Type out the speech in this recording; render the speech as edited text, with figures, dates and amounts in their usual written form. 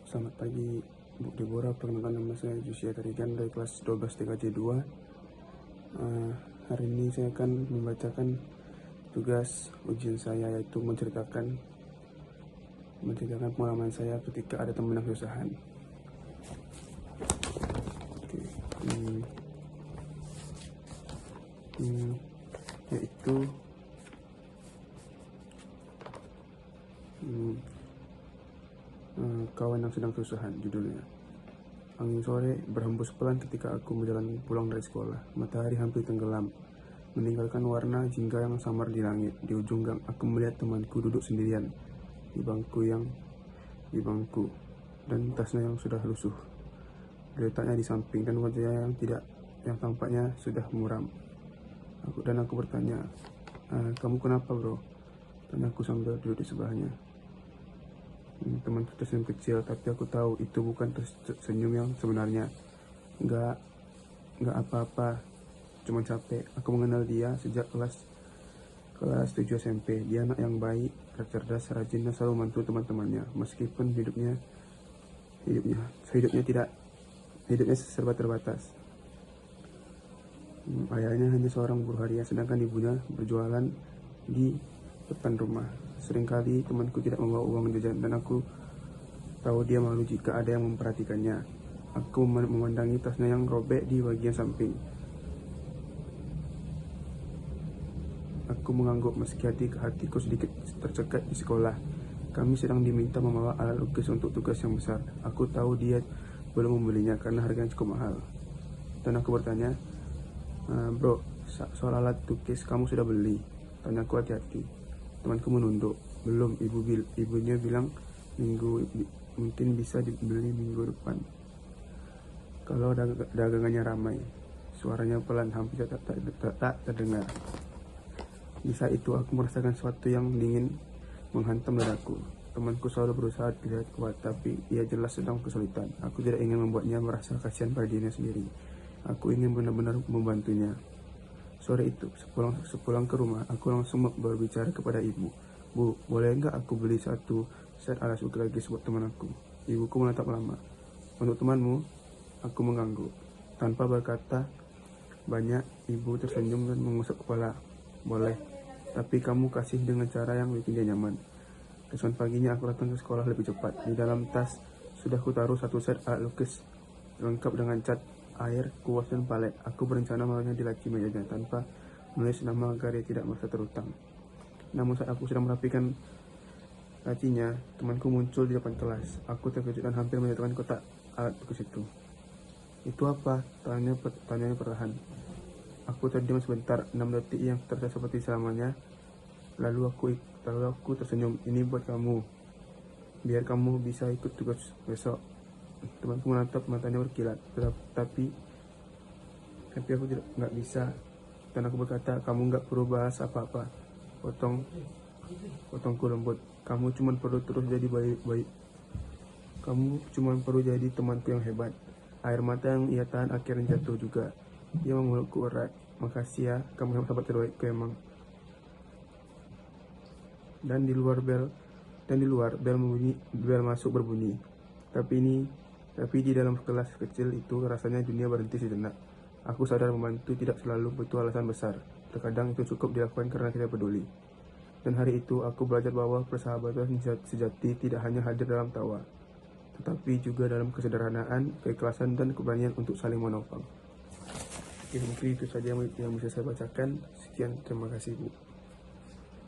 Selamat pagi Bu Deborah, perkenalkan nama saya Josia Tarigan dari kelas 12 TKJ 2. Hari ini saya akan membacakan tugas ujian saya, yaitu menceritakan pengalaman saya ketika ada teman yang kesusahan. Oke. Yaitu kawan yang sedang kesusahan, judulnya. Angin sore berhembus pelan ketika aku berjalan pulang dari sekolah. Matahari hampir tenggelam, meninggalkan warna jingga yang samar di langit. Di ujung gang, aku melihat temanku duduk sendirian di bangku dan tasnya yang sudah lusuh diletaknya di samping, dan wajahnya yang tampaknya sudah muram. Aku bertanya, "Kamu kenapa, bro?" Tanyaku sambil duduk di sebelahnya. Temanku tersenyum kecil, tapi aku tahu itu bukan senyum yang sebenarnya. Nggak apa-apa, cuma capek. Aku mengenal dia sejak kelas 7 SMP. Dia anak yang baik, cerdas, rajin, dan selalu membantu teman-temannya. Meskipun hidupnya serba terbatas. Ayahnya hanya seorang buruh harian, sedangkan ibunya berjualan di depan rumah. Seringkali temanku tidak membawa uang jajan, dan aku tahu dia malu jika ada yang memperhatikannya. Aku memandangi tasnya yang robek di bagian samping. Aku mengangguk meski hatiku sedikit tercekat. Di sekolah, kami sedang diminta membawa alat lukis untuk tugas yang besar. Aku tahu dia belum membelinya karena harganya cukup mahal. Dan aku bertanya, "Bro, soal alat lukis kamu sudah beli?" Tanyaku hati-hati. Temanku menunduk. "Belum, ibunya bilang mungkin bisa dibeli minggu depan, kalau dagangannya ramai." Suaranya pelan, hampir tak terdengar. Di saat itu aku merasakan sesuatu yang dingin menghantam dadaku. Temanku selalu berusaha terlihat kuat, tapi ia jelas sedang kesulitan. Aku tidak ingin membuatnya merasa kasihan pada dirinya sendiri. Aku ingin benar-benar membantunya. Sore itu, sepulang ke rumah, aku langsung berbicara kepada ibu. "Bu, boleh nggak aku beli satu set alas lukis buat teman aku?" Ibuku menatap lama. "Untuk temanmu?" Aku mengangguk. Tanpa berkata banyak, ibu tersenyum dan mengusap kepala. "Boleh, tapi kamu kasih dengan cara yang bikin dia nyaman." Keesokan paginya aku datang ke sekolah lebih cepat. Di dalam tas sudah kutaruh satu set alat lukis lengkap dengan cat, air, kuas, dan palet. Aku berencana menaruhnya di laci mejanya tanpa menulis nama agar dia tidak merasa terutang. Namun saat aku sedang merapikan lacinya, temanku muncul di depan kelas. Aku terkejut dan hampir menjatuhkan kotak alat lukis itu. "Itu apa?" Tanyanya perlahan. Aku terdiam sebentar, 6 detik yang terasa seperti selamanya. Lalu aku tersenyum. "Ini buat kamu, biar kamu bisa ikut tugas besok." Temanku menatap, matanya berkilat. Tapi aku nggak bisa. Dan aku berkata, "Kamu nggak perlu bahas apa-apa." Potongku lembut. "Kamu cuma perlu terus jadi baik. Kamu cuma perlu jadi temanku yang hebat." Air mata yang ia tahan akhirnya jatuh juga. Ia memelukku erat. "Makasih ya, kamu sahabat terbaikku emang." Dan di luar bel masuk berbunyi. Tapi di dalam kelas kecil itu rasanya dunia berhenti sejenak. Aku sadar membantu tidak selalu butuh alasan besar. Terkadang itu cukup dilakukan karena kita peduli. Dan hari itu aku belajar bahwa persahabatan sejati tidak hanya hadir dalam tawa, tetapi juga dalam kesederhanaan, keikhlasan, dan keberanian untuk saling menopang. Mungkin itu saja yang bisa saya bacakan. Sekian, terima kasih Bu.